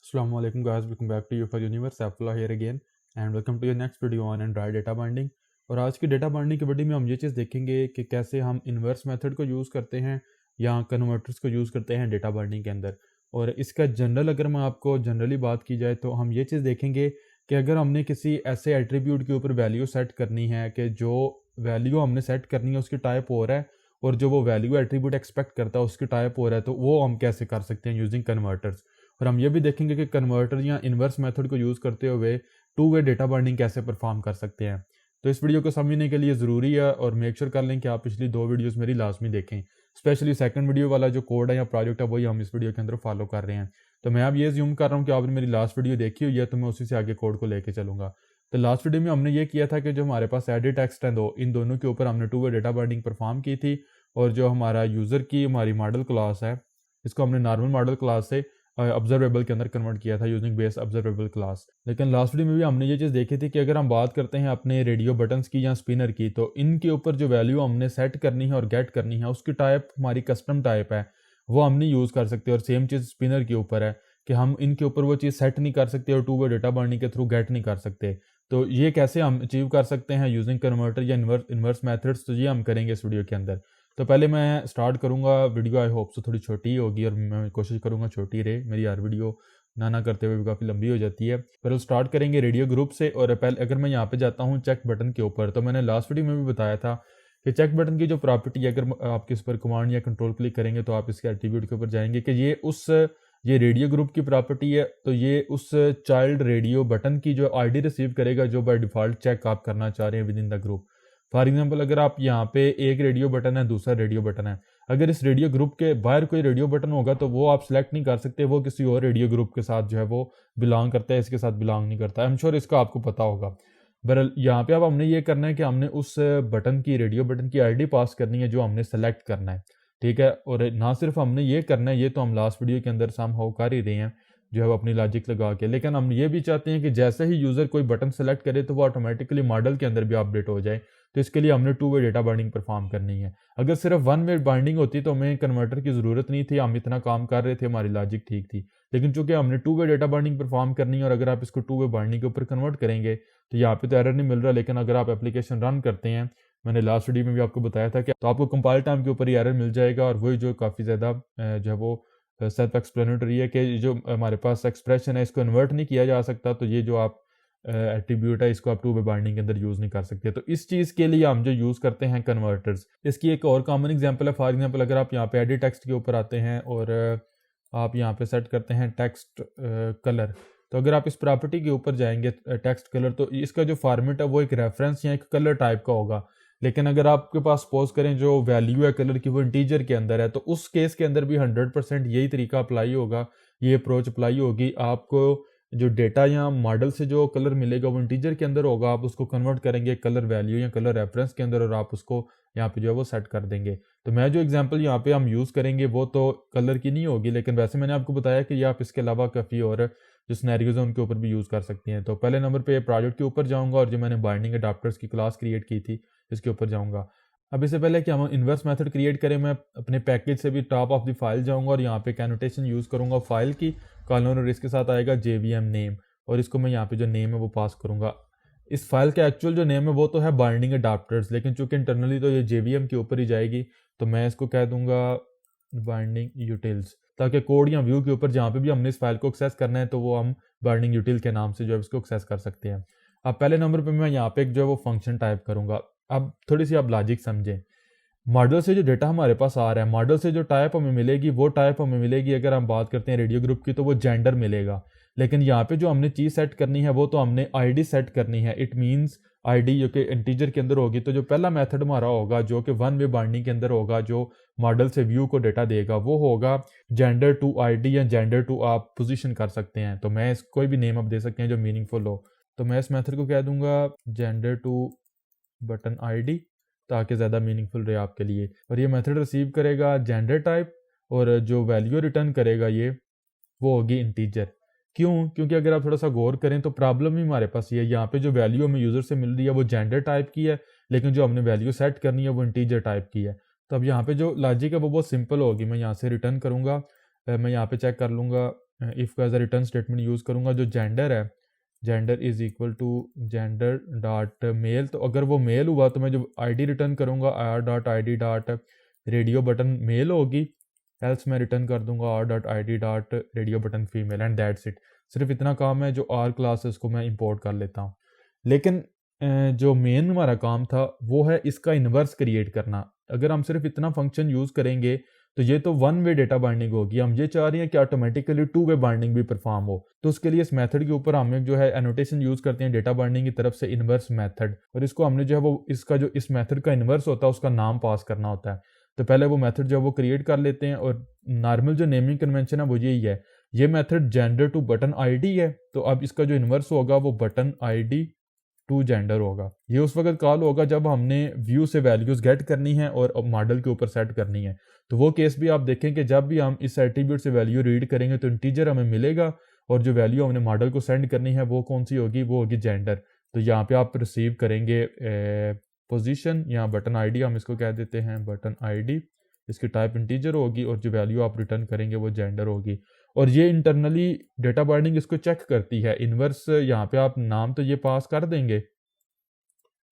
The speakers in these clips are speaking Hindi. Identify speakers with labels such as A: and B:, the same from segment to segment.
A: Assalamu alaikum guys, welcome back to UFO Universe. Abdullah here again and welcome to your next video on Android data binding। और आज की डेटा बाइंडिंग की वीडियो में हम ये चीज़ देखेंगे कि कैसे हम इन्वर्स मेथड को यूज़ करते हैं या कन्वर्टर्स को यूज़ करते हैं डेटा बाइंडिंग के अंदर। और इसका जनरल अगर मैं आपको जनरली बात की जाए तो हम ये चीज़ देखेंगे कि अगर हमने किसी ऐसे एट्रीब्यूट के ऊपर वैल्यू सेट करनी है कि जो वैल्यू हमने सेट करनी है उसकी टाइप हो रहा है और जो वो वैल्यू एट्रीब्यूट एक्सपेक्ट करता है उसकी टाइप हो रहा है, तो वो हम कैसे कर सकते हैं यूजिंग कन्वर्टर्स। और हम ये भी देखेंगे कि कन्वर्टर या इन्वर्स मेथड को यूज़ करते हुए टू वे डेटा बाइंडिंग कैसे परफॉर्म कर सकते हैं। तो इस वीडियो को समझने के लिए ज़रूरी है और मेक श्योर कर लें कि आप पिछली 2 वीडियोस मेरी लाजमी देखें। स्पेशली सेकंड वीडियो वाला जो कोड है या प्रोजेक्ट है वही हम इस वीडियो के अंदर फॉलो कर रहे हैं। तो मैं अब ये ज्यूम कर रहा हूँ कि आपने मेरी लास्ट वीडियो देखी हुई है, तो मैं उसी से आगे कोड को लेके चलूँगा। तो लास्ट वीडियो में हमने ये किया था कि जो हमारे पास एडिट टेक्स्ट है इन दोनों के ऊपर हमने two way data binding perform की थी। और जो हमारा यूज़र की हमारी मॉडल क्लास है इसको हमने नॉर्मल मॉडल क्लास से ऑब्जर्वेबल के अंदर कन्वर्ट किया था यूजिंग बेस ऑब्जर्वेबल क्लास। लेकिन लास्ट वीडियो में भी हमने ये चीज़ देखी थी कि अगर हम बात करते हैं अपने रेडियो बटन्स की या स्पिनर की, तो इनके ऊपर जो वैल्यू हमने सेट करनी है और गेट करनी है उसकी टाइप हमारी कस्टम टाइप है, वो हम नहीं यूज़ कर सकते। और सेम चीज़ स्पिनर के ऊपर है कि हम इनके ऊपर वो चीज़ सेट नहीं कर सकते और टू वे डेटा बाइंडिंग के थ्रू गेट नहीं कर सकते। तो ये कैसे हम अचीव कर सकते हैं यूजिंग कन्वर्टर या इन्वर्स मैथड्स, तो ये हम करेंगे इस वीडियो के अंदर। तो पहले मैं स्टार्ट करूंगा वीडियो, आई होप सो थोड़ी छोटी ही होगी और मैं कोशिश करूंगा छोटी रहे, मेरी हर वीडियो ना करते हुए भी काफ़ी लंबी हो जाती है। पर स्टार्ट करेंगे रेडियो ग्रुप से। और पहले अगर मैं यहाँ पे जाता हूँ चेक बटन के ऊपर, तो मैंने लास्ट वीडियो में भी बताया था कि चेक बटन की जो प्रॉपर्टी है, अगर आप इस पर कमांड या कंट्रोल क्लिक करेंगे तो आप इसके एट्रीब्यूट के ऊपर जाएंगे कि ये रेडियो ग्रुप की प्रॉपर्टी है, तो ये उस चाइल्ड रेडियो बटन की जो आईडी रिसीव करेगा जो बाय डिफॉल्ट चेक आप करना चाह रहे हैं with in the group. For example अगर आप यहाँ पे एक रेडियो बटन है, दूसरा रेडियो बटन है, अगर इस रेडियो ग्रुप के बाहर कोई रेडियो बटन होगा तो वो आप सिलेक्ट नहीं कर सकते, वो किसी और रेडियो ग्रुप के साथ जो है वो बिलोंग करता है, इसके साथ बिलोंग नहीं करता। आई एम श्योर इसका आपको पता होगा। बहरहाल यहाँ पे अब हमने ये करना है कि हमने उस बटन की रेडियो बटन की आईडी पास करनी है जो हमने सेलेक्ट करना है, ठीक है। और ना सिर्फ हमने ये करना है, ये तो हम लास्ट वीडियो के अंदर सम हाउ कर ही रहे हैं जो है वो अपनी लॉजिक लगा के, लेकिन हम ये भी चाहते हैं कि जैसे ही यूज़र कोई बटन सेलेक्ट करे तो वो ऑटोमेटिकली मॉडल के अंदर भी अपडेट हो जाए। तो इसके लिए हमने two way data binding perform करनी है। अगर सिर्फ वन वे बाइंडिंग होती तो हमें कन्वर्टर की ज़रूरत नहीं थी, हम इतना काम कर रहे थे, हमारी लॉजिक ठीक थी। लेकिन चूंकि हमने two way data binding perform करनी है और अगर आप इसको टू वे बाइंडिंग के ऊपर कन्वर्ट करेंगे तो यहाँ पे तो एरर नहीं मिल रहा, लेकिन अगर आप एप्लीकेशन रन करते हैं, मैंने लास्ट वीडियो में भी आपको बताया था कि तो आपको कंपाइल टाइम के ऊपर ही एरर मिल जाएगा। और वही जो काफ़ी ज़्यादा जो है वो सेल्फ एक्सप्लेनेटरी है कि जो हमारे पास एक्सप्रेशन है इसको कन्वर्ट नहीं किया जा सकता, तो ये जो आप एट्रीब्यूट है इसको आप टू वे बाइंडिंग के अंदर यूज़ नहीं कर सकते। तो इस चीज़ के लिए हम जो यूज़ करते हैं कन्वर्टर्स। इसकी एक और कॉमन एग्जांपल है, फॉर एग्जांपल अगर आप यहाँ पे एडिट टेक्स्ट के ऊपर आते हैं और आप यहाँ पे सेट करते हैं टेक्स्ट कलर, तो अगर आप इस प्रॉपर्टी के ऊपर जाएंगे टेक्स्ट कलर, तो इसका जो फॉर्मेट है वो एक रेफरेंस या एक कलर टाइप का होगा। लेकिन अगर आपके पास सपोज करें जो वैल्यू है कलर की वो इंटीजर के अंदर है, तो उस केस के अंदर भी 100% यही तरीका अप्लाई होगा, ये अप्रोच अप्लाई होगी। आपको जो डेटा या मॉडल से जो कलर मिलेगा वो इंटीजर के अंदर होगा, आप उसको कन्वर्ट करेंगे कलर वैल्यू या कलर रेफरेंस के अंदर और आप उसको यहाँ पे जो है वो सेट कर देंगे। तो मैं जो एग्जांपल यहाँ पे हम यूज़ करेंगे वो तो कलर की नहीं होगी, लेकिन वैसे मैंने आपको बताया कि ये आप इसके अलावा काफ़ी और जो सिनेरियोज हैं उनके ऊपर भी यूज़ कर सकती हैं। तो पहले नंबर पे प्रोजेक्ट के ऊपर जाऊँगा और जो मैंने बाइंडिंग अडाप्टर्स की क्लास क्रिएट की थी इसके ऊपर जाऊँगा। अब इससे पहले कि हम इन्वर्स मेथड क्रिएट करें, मैं अपने पैकेज से भी टॉप ऑफ द फाइल जाऊँगा और यहाँ पे कैनोटेशन यूज़ करूँगा फाइल की कॉलन, और इसके साथ आएगा JVM नेम, और इसको मैं यहाँ पे जो नेम है वो पास करूँगा। इस फाइल का एक्चुअल जो नेम है वो तो है बाइंडिंग अडाप्टर्स, लेकिन चूंकि इंटरनली तो ये JVM के ऊपर ही जाएगी, तो मैं इसको कह दूंगा बाइंडिंग यूटिल्स, ताकि कोड या व्यू के ऊपर जहाँ पे भी हमने इस फाइल को एक्सेस करना है तो वो हम बाइंडिंग यूटिल के नाम से जो है उसको एक्सेस कर सकते हैं। अब पहले नंबर पे मैं यहाँ पे एक जो है वो फंक्शन टाइप करूँगा। अब थोड़ी सी आप लॉजिक समझें, मॉडल से जो डेटा हमारे पास आ रहा है, मॉडल से जो टाइप हमें मिलेगी वो टाइप हमें मिलेगी, अगर हम बात करते हैं रेडियो ग्रुप की तो वो जेंडर मिलेगा। लेकिन यहाँ पे जो हमने चीज़ सेट करनी है वो तो हमने आईडी सेट करनी है। इट मींस आईडी जो कि इंटीजर के अंदर होगी, तो जो पहला मेथड हमारा होगा जो कि वन वे बाइंडिंग के अंदर होगा, जो मॉडल से व्यू को डेटा देगा, वो होगा जेंडर टू आईडी या जेंडर टू आप पोजीशन कर सकते हैं। तो मैं कोई भी नेम आप दे सकते हैं जो मीनिंगफुल हो। तो मैं इस मेथड को कह दूंगा जेंडर टू बटन आईडी, ताकि ज़्यादा मीनिंगफुल रहे आपके लिए। और ये मेथड रिसीव करेगा जेंडर टाइप और जो वैल्यू रिटर्न करेगा ये वो होगी इंटीजर। क्यों? क्योंकि अगर आप थोड़ा सा गौर करें तो प्रॉब्लम ही हमारे पास ये है, यहाँ पे जो वैल्यू हमें यूज़र से मिल रही है वो जेंडर टाइप की है, लेकिन जो हमने वैल्यू सेट करनी है वो इंटीजर टाइप की है। तो अब यहाँ पे जो लॉजिक है वो बहुत सिंपल होगी। मैं यहाँ से रिटर्न करूँगा, मैं यहाँ पे चेक कर लूँगा इफ़ का as a return statement use करूँगा, जो जेंडर है, gender is equal to gender dot male, तो अगर वो मेल हुआ तो मैं जो आईडी रिटर्न करूँगा R dot I D dot radio button male होगी, एल्स मैं रिटर्न कर दूंगा R dot I D dot radio button female, and that's it. सिर्फ इतना काम है, जो आर क्लास है उसको मैं इंपोर्ट कर लेता हूँ। लेकिन जो मेन हमारा काम था वो है इसका इन्वर्स क्रिएट करना। अगर हम सिर्फ इतना फंक्शन यूज़ करेंगे तो ये तो वन वे डेटा बाइंडिंग होगी। हम ये चाह रहे हैं कि ऑटोमेटिकली टू वे बाइंडिंग भी परफॉर्म हो, तो उसके लिए इस मेथड के ऊपर हम जो है एनोटेशन यूज़ करते हैं डेटा बाइंडिंग की तरफ से, इन्वर्स मेथड, और इसको हमने जो है वो इसका जो इस मेथड का इन्वर्स होता है उसका नाम पास करना होता है। तो पहले वो मेथड जो है वो क्रिएट कर लेते हैं, और नॉर्मल जो नेमिंग कन्वेंशन है वो यही है। ये method gender to button ID है, तो अब इसका जो इन्वर्स होगा वो बटन आईडी टू जेंडर होगा। ये उस वक्त कॉल होगा जब हमने व्यू से वैल्यूज गेट करनी है और मॉडल के ऊपर सेट करनी है। तो वो केस भी आप देखें कि जब भी हम इस एट्रीब्यूट से वैल्यू रीड करेंगे तो इंटीजर हमें मिलेगा, और जो वैल्यू हमने मॉडल को सेंड करनी है वो कौन सी होगी, वो होगी जेंडर। तो यहाँ पे आप रिसीव करेंगे पोजीशन, यहाँ बटन आईडी हम इसको कह देते हैं बटन आईडी, इसकी टाइप इंटीजर होगी, और जो वैल्यू आप रिटर्न करेंगे वो जेंडर होगी। और ये इंटरनली डेटा बाइंडिंग इसको चेक करती है। इन्वर्स यहाँ पे आप नाम तो ये पास कर देंगे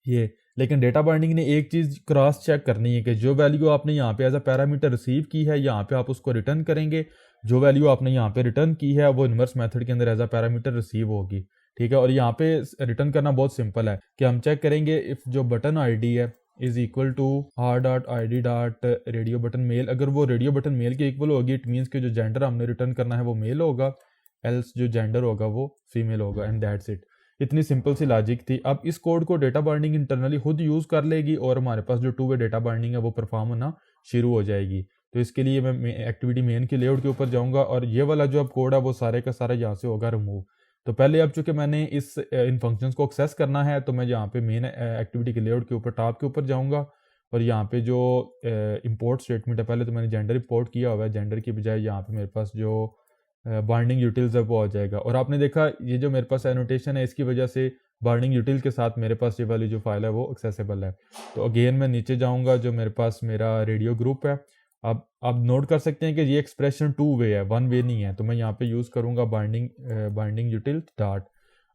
A: ये, लेकिन डेटा बाइंडिंग ने एक चीज़ क्रॉस चेक करनी है कि जो वैल्यू आपने यहाँ पे एज अ पैरामीटर रिसीव की है यहाँ पे आप उसको रिटर्न करेंगे, जो वैल्यू आपने यहाँ पे रिटर्न की है वो इन्वर्स मेथड के अंदर एज अ पैरामीटर रिसीव होगी। ठीक है, और यहाँ पे रिटर्न करना बहुत सिंपल है कि हम चेक करेंगे इफ जो बटन आईडी है is equal to R dot I D dot radio button male. अगर वो रेडियो बटन मेल के इक्वल होगी इट मीन्स कि जो जेंडर हमने रिटर्न करना है वो मेल होगा, एल्स जो जेंडर होगा वो फीमेल होगा, एंड दैट्स इट। इतनी सिंपल सी लॉजिक थी। अब इस कोड को डेटा बाइंडिंग इंटरनली खुद यूज़ कर लेगी और हमारे पास जो टू वे डेटा बाइंडिंग है वो परफॉर्म होना शुरू हो जाएगी। तो इसके लिए मैं एक्टिविटी मेन के लेआउट के ऊपर जाऊंगा, और ये वाला जो अब कोड है वो सारे का सारा यहाँ से होगा रिमूव। तो पहले अब चूंकि मैंने इन फंक्शंस को एक्सेस करना है तो मैं यहाँ पे मेन एक्टिविटी के लेआउट के ऊपर टॉप के ऊपर जाऊँगा, और यहाँ पे जो इंपोर्ट स्टेटमेंट है, पहले तो मैंने जेंडर इंपोर्ट किया हुआ है, जेंडर की बजाय यहाँ पे मेरे पास जो बाइंडिंग यूटिल्स है वो आ जाएगा। और आपने देखा ये जो मेरे पास एनोटेशन है इसकी वजह से बाइंडिंग यूटिल के साथ मेरे पास ये वाली जो फाइल है वो एक्सेसिबल है। तो अगेन मैं नीचे जाऊंगा, जो मेरे पास मेरा रेडियो ग्रुप है, अब आप नोट कर सकते हैं कि ये एक्सप्रेशन टू वे है, वन वे नहीं है। तो मैं यहाँ पे यूज़ करूँगा बाइंडिंग यूटिल डॉट।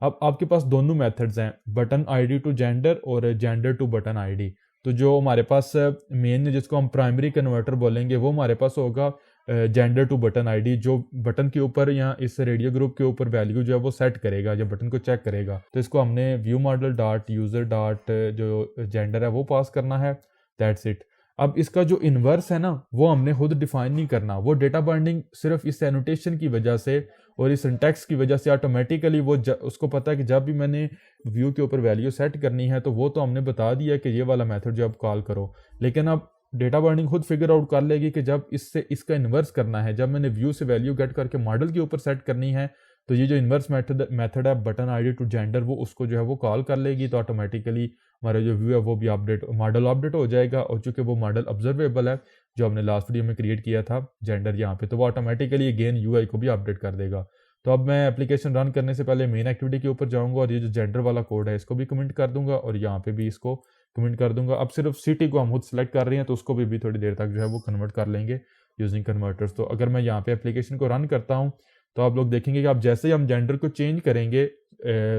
A: अब आपके पास दोनों मेथड्स हैं, बटन आईडी टू जेंडर और जेंडर टू बटन आईडी। तो जो हमारे पास मेन जिसको हम प्राइमरी कन्वर्टर बोलेंगे वो हमारे पास होगा जेंडर टू बटन आईडी, जो बटन के ऊपर या इस रेडियो ग्रुप के ऊपर वैल्यू जो है वो सेट करेगा, जब बटन को चेक करेगा। तो इसको हमने view model dot user dot जो जेंडर है वो पास करना है, दैट्स इट। अब इसका जो इन्वर्स है ना वो हमने खुद डिफाइन नहीं करना, वो डेटा बाइंडिंग सिर्फ इस एनोटेशन की वजह से और इस सिंटैक्स की वजह से ऑटोमेटिकली वो उसको पता है कि जब भी मैंने व्यू के ऊपर वैल्यू सेट करनी है तो वो तो हमने बता दिया कि ये वाला मेथड जो अब कॉल करो। लेकिन अब डेटा बाइंडिंग खुद फिगर आउट कर लेगी कि जब इससे इसका इन्वर्स करना है, जब मैंने व्यू से वैल्यू गेट करके मॉडल के ऊपर सेट करनी है, तो ये जो इन्वर्स मेथड है बटन आईडी टू जेंडर वो उसको जो है वो कॉल कर लेगी। तो ऑटोमेटिकली हमारा जो व्यू है वो भी अपडेट, मॉडल अपडेट हो जाएगा। और चूंकि वो मॉडल ऑब्जर्वेबल है जो हमने लास्ट वीडियो में क्रिएट किया था जेंडर यहाँ पे, तो वो ऑटोमेटिकली अगेन यूआई को भी अपडेट कर देगा। तो अब मैं एप्लीकेशन रन करने से पहले मेन एक्टिविटी के ऊपर जाऊंगा और ये जो जेंडर वाला कोड है इसको भी कमेंट कर दूंगा और यहाँ पे भी इसको कमेंट कर दूंगा। अब सिर्फ सिटी को हम खुद सेलेक्ट कर रहे हैं तो उसको भी थोड़ी देर तक जो है वो कन्वर्ट कर लेंगे यूजिंग कन्वर्टर्स। तो अगर मैं यहाँ पे एप्लीकेशन को रन करता हूँ तो आप लोग देखेंगे कि आप जैसे ही हम जेंडर को चेंज करेंगे,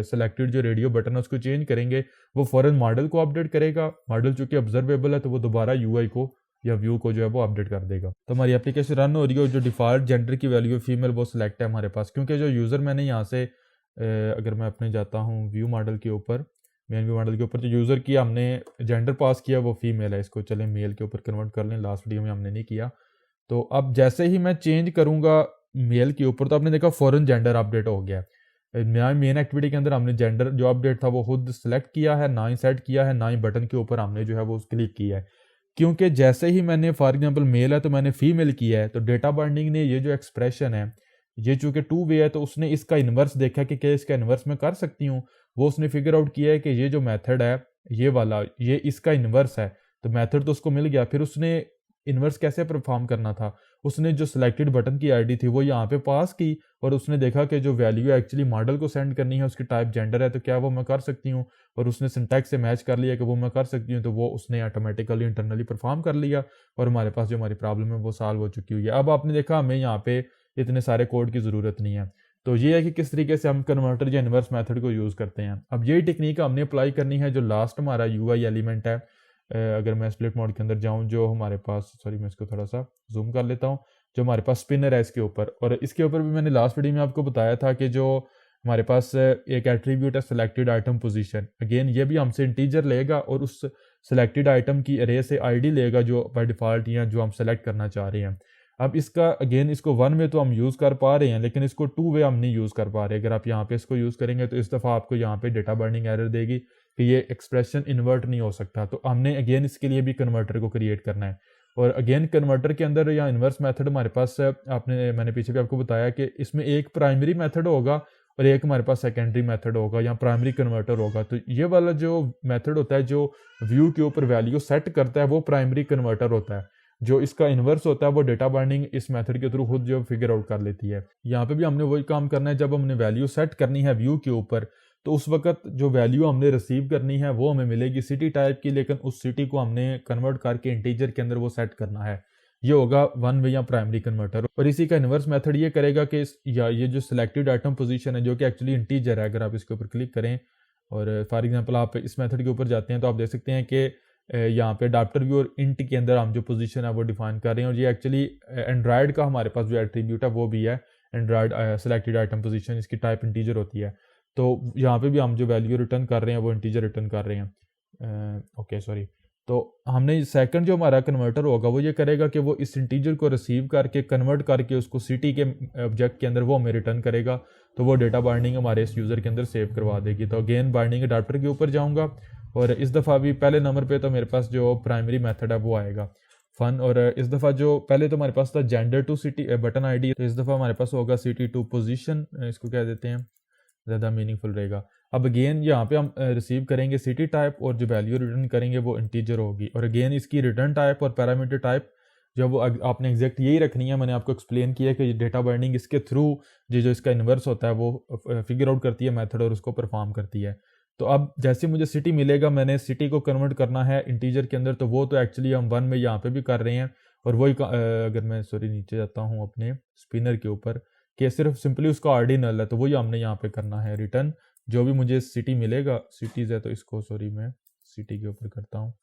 A: सेलेक्टेड जो रेडियो बटन है उसको चेंज करेंगे, वो फौरन मॉडल को अपडेट करेगा। मॉडल चूंकि ऑब्जर्वेबल है तो वो दोबारा यूआई को या व्यू को जो है वो अपडेट कर देगा। तो हमारी एप्लीकेशन रन हो रही है और जो डिफॉल्ट जेंडर की वैल्यू फीमेल वो सिलेक्ट है हमारे पास, क्योंकि जो यूज़र मैंने यहाँ से अगर मैं अपने जाता हूँ व्यू मॉडल के ऊपर, मेन व्यू मॉडल के ऊपर जो यूज़र की हमने जेंडर पास किया वो फीमेल है, इसको चलें मेल के ऊपर कन्वर्ट कर लें, लास्ट वीडियो में हमने नहीं किया। तो अब जैसे ही मैं चेंज करूँगा मेल के ऊपर तो आपने देखा फ़ौरन जेंडर अपडेट हो गया। मेन एक्टिविटी के अंदर हमने जेंडर जो अपडेट था वो खुद सेलेक्ट किया है, ना ही सेट किया है, ना ही बटन के ऊपर हमने जो है वो क्लिक किया है। क्योंकि जैसे ही मैंने फॉर एग्जांपल मेल है तो मैंने फीमेल किया है, तो डेटा बाइंडिंग ने ये जो एक्सप्रेशन है ये चूंकि टू वे है तो उसने इसका इन्वर्स देखा कि क्या इसका इन्वर्स मैं कर सकती हूँ। वो उसने फिगर आउट किया है कि ये जो मेथड है ये वाला ये इसका इन्वर्स है, तो मेथड तो उसको मिल गया। फिर उसने इन्वर्स कैसे परफॉर्म करना था, उसने जो सिलेक्टेड बटन की आईडी थी वो यहाँ पे पास की और उसने देखा कि जो वैल्यू एक्चुअली मॉडल को सेंड करनी है उसकी टाइप जेंडर है, तो क्या वो मैं कर सकती हूँ, और उसने सिंटैक्स से मैच कर लिया कि वो मैं कर सकती हूँ, तो वो उसने ऑटोमेटिकली इंटरनली परफॉर्म कर लिया और हमारे पास जो हमारी प्रॉब्लम है वो सॉल्व हो चुकी हुई है। अब आपने देखा हमें यहाँ पे इतने सारे कोड की ज़रूरत नहीं है। तो ये है कि किस तरीके से हम कन्वर्टर या इन्वर्स मेथड को यूज़ करते हैं। अब यही टेक्निक हमने अप्लाई करनी है जो लास्ट हमारा यूआई एलिमेंट है। अगर मैं स्प्लिट मोड के अंदर जाऊं, जो हमारे पास, सॉरी मैं इसको थोड़ा सा जूम कर लेता हूं, जो हमारे पास स्पिनर है इसके ऊपर, और इसके ऊपर भी मैंने लास्ट वीडियो में आपको बताया था कि जो हमारे पास एक एट्रीब्यूट है सिलेक्टेड आइटम पोजीशन। अगेन ये भी हमसे इंटीजर लेगा और उस सिलेक्टेड आइटम की अरे से आईडी लेगा जो बाय डिफ़ॉल्ट या जो हम सेलेक्ट करना चाह रहे हैं। अब इसका अगेन इसको वन में तो हम यूज़ कर पा रहे हैं, लेकिन इसको टू वे हम नहीं यूज़ कर पा रहे। अगर आप यहाँ पे इसको यूज़ करेंगे तो इस दफ़ा आपको यहाँ पे डेटा बर्निंग एरर देगी कि ये एक्सप्रेशन इन्वर्ट नहीं हो सकता। तो हमने अगेन इसके लिए भी कन्वर्टर को क्रिएट करना है। और अगेन कन्वर्टर के अंदर या इन्वर्स मेथड हमारे पास मैंने पीछे भी आपको बताया कि इसमें एक प्राइमरी मेथड होगा और एक हमारे पास सेकेंडरी मेथड होगा या प्राइमरी कन्वर्टर होगा। तो ये वाला जो मेथड होता है जो व्यू के ऊपर वैल्यू सेट करता है वो प्राइमरी कन्वर्टर होता है। जो इसका इन्वर्स होता है वो डेटा बाइंडिंग इस मेथड के थ्रू खुद जो फिगर आउट कर लेती है। यहाँ पे भी हमने वही काम करना है, जब हमने वैल्यू सेट करनी है व्यू के ऊपर तो उस वक्त जो वैल्यू हमने रिसीव करनी है वो हमें मिलेगी सिटी टाइप की, लेकिन उस सिटी को हमने कन्वर्ट करके इंटीजर के अंदर वो सेट करना है। ये होगा वन वे या प्राइमरी कन्वर्टर। और इसी का इन्वर्स मेथड ये करेगा कि या ये जो सिलेक्टेड आइटम पोजीशन है जो कि एक्चुअली इंटीजर है, अगर आप इसके ऊपर क्लिक करें और फॉर एग्जांपल आप इस मेथड के ऊपर जाते हैं तो आप देख सकते हैं कि यहाँ पे अडाप्टर व्यू और इंट के अंदर हम जो पोजीशन है वो डिफाइन कर रहे हैं। और ये एक्चुअली एंड्रॉयड का हमारे पास जो एट्रीब्यूट है वो भी है एंड्रॉयड सिलेक्टेड आइटम पोजीशन, इसकी टाइप इंटीजर होती है। तो यहाँ पे भी हम जो वैल्यू रिटर्न कर रहे हैं वो इंटीजर रिटर्न कर रहे हैं। ओके सॉरी, तो हमने सेकंड जो हमारा कन्वर्टर होगा वो ये करेगा कि वो इस इंटीजर को रिसीव करके कन्वर्ट करके उसको सिटी के ऑब्जेक्ट के अंदर वो हमें रिटर्न करेगा। तो वो डेटा बाइंडिंग हमारे इस यूज़र के अंदर सेव करवा देगी। तो अगेन बाइंडिंग अडाप्टर के ऊपर जाऊँगा और इस दफ़ा भी पहले नंबर पे तो मेरे पास जो प्राइमरी मेथड है वो आएगा फन। और इस दफ़ा जो पहले तो हमारे पास था gender to city button ID, तो इस दफ़ा हमारे पास होगा सिटी टू पोजीशन, इसको क्या देते हैं, ज़्यादा मीनिंगफुल रहेगा। अब अगेन यहाँ पे हम रिसीव करेंगे सिटी टाइप और जो वैल्यू रिटर्न करेंगे वो इंटीजर होगी। और अगेन इसकी रिटर्न टाइप और पैरामीटर टाइप जो वो आपने एग्जैक्ट यही रखनी है। मैंने आपको एक्सप्लेन किया कि डेटा बाइंडिंग इसके थ्रू जो इसका इन्वर्स होता है वो फिगर आउट करती है मेथड और उसको परफॉर्म करती है। तो अब जैसे मुझे सिटी मिलेगा, मैंने सिटी को कन्वर्ट करना है इंटीजर के अंदर, तो वो तो एक्चुअली हम वन में यहाँ पे भी कर रहे हैं। और वही अगर मैं सॉरी नीचे जाता हूँ अपने स्पिनर के ऊपर कि सिर्फ सिंपली उसका ऑर्डिनल है, तो वही हमने यहाँ पे करना है रिटर्न जो भी मुझे सिटी मिलेगा। सिटीज़ है तो इसको सॉरी मैं सिटी के ऊपर करता हूँ।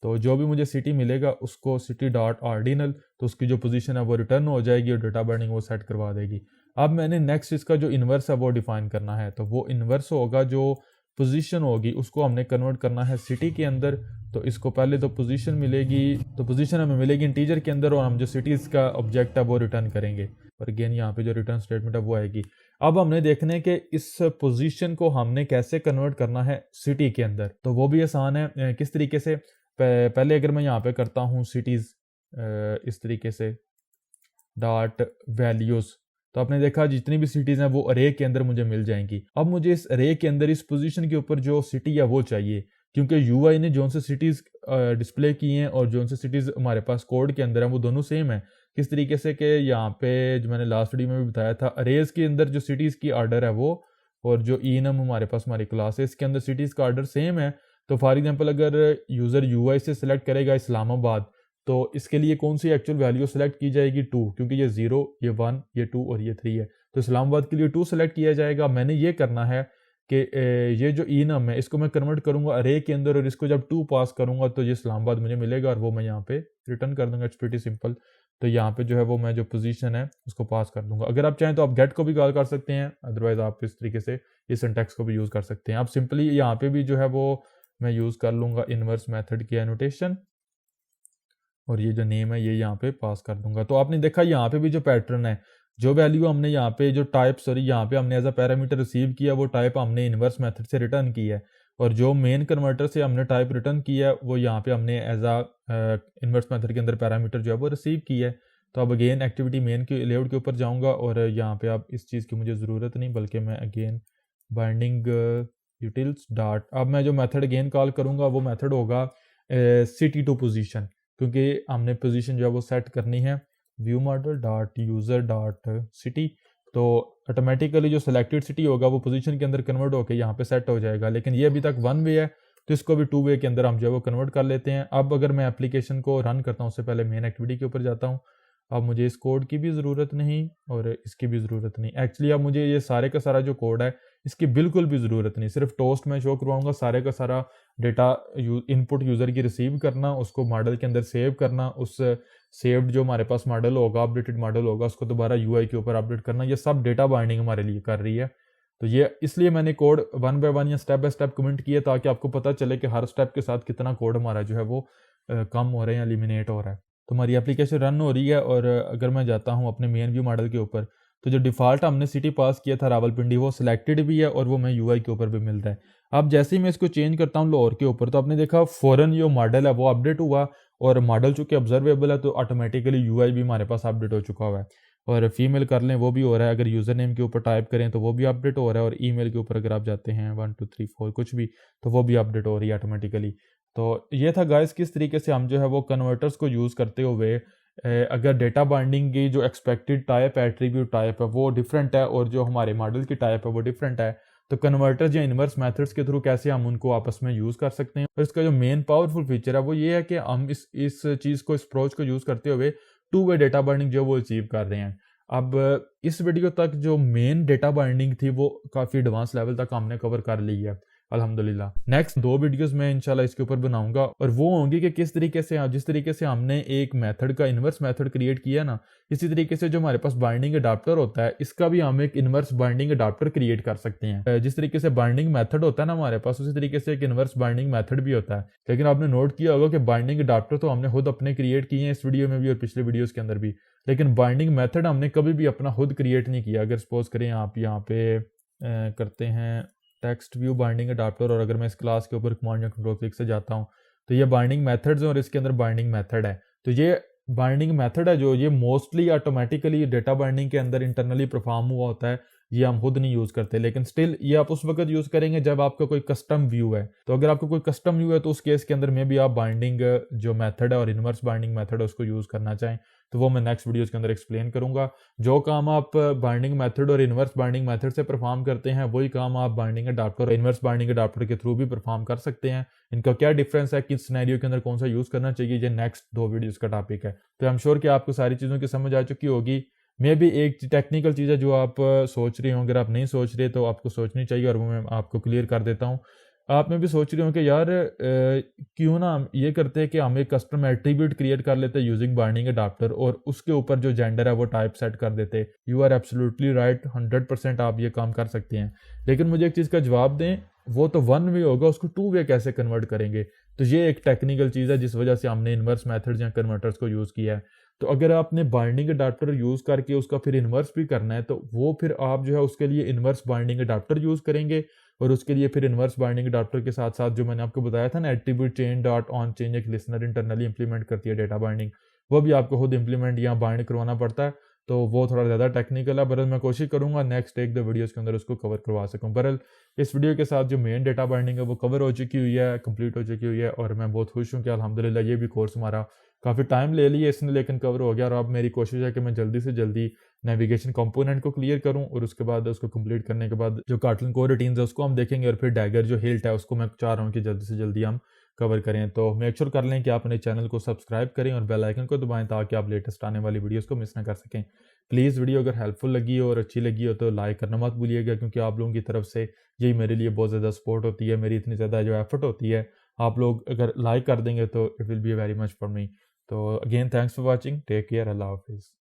A: तो जो भी मुझे सिटी मिलेगा उसको सिटी डॉट ऑर्डिनल, तो उसकी जो पोजीशन है वो रिटर्न हो जाएगी और डेटा बाइंडिंग वो सेट करवा देगी। अब मैंने नेक्स्ट इसका जो इन्वर्स है वो डिफाइन करना है। तो वो इन्वर्स होगा जो पोजीशन होगी उसको हमने कन्वर्ट करना है सिटी के अंदर। तो इसको पहले तो पोजीशन मिलेगी, तो पोजीशन हमें मिलेगी इंटीजर के अंदर और हम जो सिटीज़ का ऑब्जेक्ट है वो रिटर्न करेंगे। और अगेन यहाँ पे जो रिटर्न स्टेटमेंट है वो आएगी। अब हमने देखना है कि इस पोजीशन को हमने कैसे कन्वर्ट करना है सिटी के अंदर, तो वो भी आसान है। किस तरीके से, पहले अगर मैं यहाँ पे करता हूँ सिटीज़ इस तरीके से डॉट वैल्यूज़, तो आपने देखा जितनी भी सिटीज़ हैं वो अरे के अंदर मुझे मिल जाएंगी। अब मुझे इस अरे के अंदर इस पोजीशन के ऊपर जो सिटी है वो चाहिए, क्योंकि यूआई ने जो से सिटीज़ डिस्प्ले की हैं और जो से सिटीज़ हमारे पास कोड के अंदर हैं वो दोनों सेम है। किस तरीके से कि यहाँ पे जो मैंने लास्ट वीडियो में भी बताया था, अरेज के अंदर जो सिटीज़ की आर्डर है वो और जो इनम हमारे पास हमारी क्लास है इसके अंदर सिटीज़ का आर्डर सेम है। तो फॉर एग्जांपल अगर यूज़र यूआई से सिलेक्ट करेगा इस्लामाबाद, तो इसके लिए कौन सी एक्चुअल वैल्यू सेलेक्ट की जाएगी, 2, क्योंकि ये 0, ये 1, ये 2 और ये 3 है। तो इस्लामाबाद के लिए 2 सेलेक्ट किया जाएगा। मैंने ये करना है कि ये जो इनम है इसको मैं कन्वर्ट करूंगा अरे के अंदर और इसको जब 2 पास करूंगा तो ये इस्लामाबाद मुझे मिलेगा और वो मैं यहाँ पे रिटर्न कर दूंगा। It's pretty simple. तो यहाँ पे जो है वो मैं जो पोजीशन है उसको पास कर दूंगा। अगर आप चाहें तो आप गेट को भी कॉल कर सकते हैं, अदरवाइज आप इस तरीके से इस सिंटैक्स को भी यूज़ कर सकते हैं। आप सिंपली यहाँ पे भी जो है वो मैं यूज़ कर लूँगा इन्वर्स मेथड की एनोटेशन और ये जो नेम है ये यहाँ पे पास कर दूंगा। तो आपने देखा यहाँ पे भी जो पैटर्न है, जो वैल्यू हमने यहाँ पे जो टाइप यहाँ पे हमने एज अ पैरामीटर रिसीव किया वो टाइप हमने इन्वर्स मेथड से रिटर्न की है और जो मेन कन्वर्टर से हमने टाइप रिटर्न किया है वो यहाँ पे हमने एज अ इन्वर्स मेथड के अंदर पैरामीटर जो है वो रिसीव किया है। तो अब अगेन एक्टिविटी मेन के लेआउट के ऊपर जाऊँगा और यहाँ पे अब इस चीज़ की मुझे ज़रूरत नहीं, बल्कि मैं अगेन बाइंडिंग यूटिल्स डॉट, अब मैं जो मेथड अगेन कॉल करूँगा वो मेथड होगा सिटी टू पोजीशन, क्योंकि हमने पोजीशन जो है वो सेट करनी है view model dot user dot city. तो ऑटोमेटिकली जो सिलेक्टेड सिटी होगा वो पोजीशन के अंदर कन्वर्ट होकर यहाँ पे सेट हो जाएगा। लेकिन ये अभी तक 1 वे है तो इसको भी 2 वे के अंदर हम जो है वो कन्वर्ट कर लेते हैं। अब अगर मैं एप्लीकेशन को रन करता हूँ उससे पहले मेन एक्टिविटी के ऊपर जाता हूँ अब मुझे इस कोड की भी ज़रूरत नहीं और इसकी भी ज़रूरत नहीं। एक्चुअली अब मुझे ये सारे का सारा जो कोड है इसकी बिल्कुल भी ज़रूरत नहीं, सिर्फ टोस्ट में शो करवाऊंगा, सारे का सारा डेटा इनपुट यूज़र की रिसीव करना, उसको मॉडल के अंदर सेव करना, उस सेव्ड जो हमारे पास मॉडल होगा, अपडेटेड मॉडल होगा, उसको दोबारा यूआई के ऊपर अपडेट करना, ये सब डेटा बाइंडिंग हमारे लिए कर रही है। तो ये इसलिए मैंने कोड वन बाय वन या स्टेप बाय स्टेप कमेंट किया ताकि आपको पता चले कि हर स्टेप के साथ कितना कोड हमारा जो है वो कम हो रहा है या एलिमिनेट हो रहा है। तो हमारी एप्लीकेशन रन हो रही है और अगर मैं जाता हूँ अपने मेन व्यू मॉडल के ऊपर, तो जो डिफ़ॉल्ट हमने सिटी पास किया था रावलपिंडी, वो सिलेक्टेड भी है और वो मैं यूआई के ऊपर भी मिल रहा है। अब जैसे ही मैं इसको चेंज करता हूँ लाहौर के ऊपर, तो आपने देखा फ़ौरन जो मॉडल है वो अपडेट हुआ और मॉडल चूँकि ऑब्जर्वेबल है तो ऑटोमेटिकली यूआई भी हमारे पास अपडेट हो चुका हुआ है। और फीमेल कर लें वो भी हो रहा है, अगर यूज़र नेम के ऊपर टाइप करें तो वो भी अपडेट हो रहा है, और ईमेल के ऊपर अगर आप जाते हैं 1 2 3 4 कुछ भी, तो वो भी अपडेट हो रही है ऑटोमेटिकली। तो ये था गाइस किस तरीके से हम जो है वो कन्वर्टर्स को यूज़ करते हुए अगर डेटा बाइंडिंग की जो एक्सपेक्टेड टाइप एट्रीब्यूट टाइप है वो डिफरेंट है और जो हमारे मॉडल की टाइप है वो डिफरेंट है, तो कन्वर्टर्स या इन्वर्स मेथड्स के थ्रू कैसे हम उनको आपस में यूज़ कर सकते हैं। और इसका जो मेन पावरफुल फीचर है वो ये है कि हम इस चीज़ को, इस अप्रोच को यूज़ करते हुए टू वे डेटा बाइंडिंग जो वो अचीव कर रहे हैं। अब इस वीडियो तक जो मेन डेटा बाइंडिंग थी वो काफ़ी एडवांस लेवल तक हमने कवर कर ली है अल्हम्दुलिल्लाह। नेक्स्ट 2 वीडियोस में इंशाल्लाह इसके ऊपर बनाऊंगा और वो होंगी कि किस तरीके से, जिस तरीके से हमने एक मेथड का इन्वर्स मेथड क्रिएट किया ना, इसी तरीके से जो हमारे पास बाइंडिंग अडाप्टर होता है इसका भी हम एक इन्वर्स बाइंडिंग अडाप्टर क्रिएट कर सकते हैं। जिस तरीके से बाइंडिंग मेथड होता है ना हमारे पास, उसी तरीके से एक इन्वर्स बाइंडिंग मेथड भी होता है। लेकिन आपने नोट किया होगा कि बाइंडिंग अडाप्टर तो हमने खुद अपने क्रिएट किए हैं इस वीडियो में भी और पिछले वीडियोज के अंदर भी, लेकिन बाइंडिंग मेथड हमने कभी भी अपना खुद क्रिएट नहीं किया। अगर सपोज करें आप यहाँ पे करते हैं टेक्स्ट व्यू बाइंडिंग अडाप्टर, और अगर मैं इस क्लास के ऊपर कमांड या कंट्रोल क्लिक से जाता हूँ तो ये बाइंडिंग मेथड्स हैं और इसके अंदर बाइंडिंग मेथड है। तो ये बाइंडिंग मेथड है जो ये मोस्टली ऑटोमेटिकली डेटा बाइंडिंग के अंदर इंटरनली परफॉर्म हुआ होता है, ये हम खुद नहीं यूज़ करते, लेकिन स्टिल ये आप उस वक्त यूज़ करेंगे जब आपका कोई कस्टम व्यू है। तो अगर आपका कोई कस्टम व्यू है तो उस केस के अंदर में भी आप बाइंडिंग जो मेथड है और इन्वर्स बाइंडिंग मेथड है उसको यूज़ करना चाहें तो वो मैं नेक्स्ट वीडियोज़ के अंदर एक्सप्लेन करूंगा। जो काम आप बाइंडिंग मेथड और इन्वर्स बाइंडिंग मेथड से परफॉर्म करते हैं वही काम आप बाइंडिंग अडाप्टर और इन्वर्स बाइंडिंग अडाप्टर के थ्रू भी परफॉर्म कर सकते हैं। इनका क्या डिफरेंस है, किस सिनेरियो के अंदर कौन सा यूज़ करना चाहिए, ये नेक्स्ट 2 वीडियोज़ का टॉपिक है। तो आई एम श्योर कि आपको सारी चीज़ों की समझ आ चुकी होगी। मे भी एक टेक्निकल चीज़ है जो आप सोच रहे हो, अगर आप नहीं सोच रहे तो आपको सोचनी चाहिए और वो मैं आपको क्लियर कर देता हूँ। आप में भी सोच रहे हो कि यार क्यों ना हम ये करते हैं कि हम एक कस्टम एट्रीब्यूट क्रिएट कर लेते हैं यूजिंग बाइंडिंग अडाप्टर और उसके ऊपर जो जेंडर है वो टाइप सेट कर देते। यू आर एब्सोल्युटली राइट, 100% आप ये काम कर सकते हैं। लेकिन मुझे एक चीज़ का जवाब दें, वो तो 1 वे होगा, उसको 2 वे कैसे कन्वर्ट करेंगे? तो ये एक टेक्निकल चीज़ है जिस वजह से हमने इन्वर्स मेथड्स या कन्वर्टर्स को यूज़ किया है। तो अगर आपने बाइंडिंग अडाप्टर यूज़ करके उसका फिर इन्वर्स भी करना है तो वो फिर आप जो है उसके लिए इन्वर्स बाइंडिंग अडाप्टर यूज़ करेंगे और उसके लिए फिर इन्वर्स बाइंडिंग अडाप्टर के साथ साथ जो मैंने आपको बताया था ना, attribute chain dot on change एक लिसनर इंटरनली इंप्लीमेंट करती है डेटा बाइंडिंग, वो भी आपको खुद इंप्लीमेंट या बाइंड करवाना पड़ता है। तो वो थोड़ा ज़्यादा टेक्निकल है, बरल मैं कोशिश करूंगा नेक्स्ट 1-2 वीडियोज़ के अंदर उसको कवर करवा सकूँ। बरल इस वीडियो के साथ जो मेन डेटा बाइंडिंग है वो कवर हो चुकी हुई है, कंप्लीट हो चुकी हुई है और मैं बहुत खुश हूँ कि अल्हम्दुलिल्लाह ये भी कोर्स हमारा काफ़ी टाइम ले लिया इसने लेकिन कवर हो गया। और अब मेरी कोशिश है कि मैं जल्दी से जल्दी नेविगेशन कंपोनेंट को क्लियर करूं और उसके बाद उसको कंप्लीट करने के बाद जो कार्टून कोर रूटीन्स है उसको हम देखेंगे और फिर डैगर जो हिल्ट है उसको मैं चाह रहा हूँ कि जल्दी से जल्दी हम कवर करें। तो मेक श्योर कर लें कि आप अपने चैनल को सब्सक्राइब करें और बेल आइकन को दबाएं ताकि आप लेटेस्ट आने वाली वीडियोस को मिस ना कर सकें। प्लीज़ वीडियो अगर हेल्पफुल लगी हो और अच्छी लगी हो तो लाइक करना मत भूलिएगा, क्योंकि आप लोगों की तरफ से यही मेरे लिए बहुत ज़्यादा सपोर्ट होती है, मेरी इतनी ज़्यादा जो एफर्ट होती है आप लोग अगर लाइक कर देंगे तो it will be very much for me. तो again thanks for watching, take care, अल्लाह हाफिज़।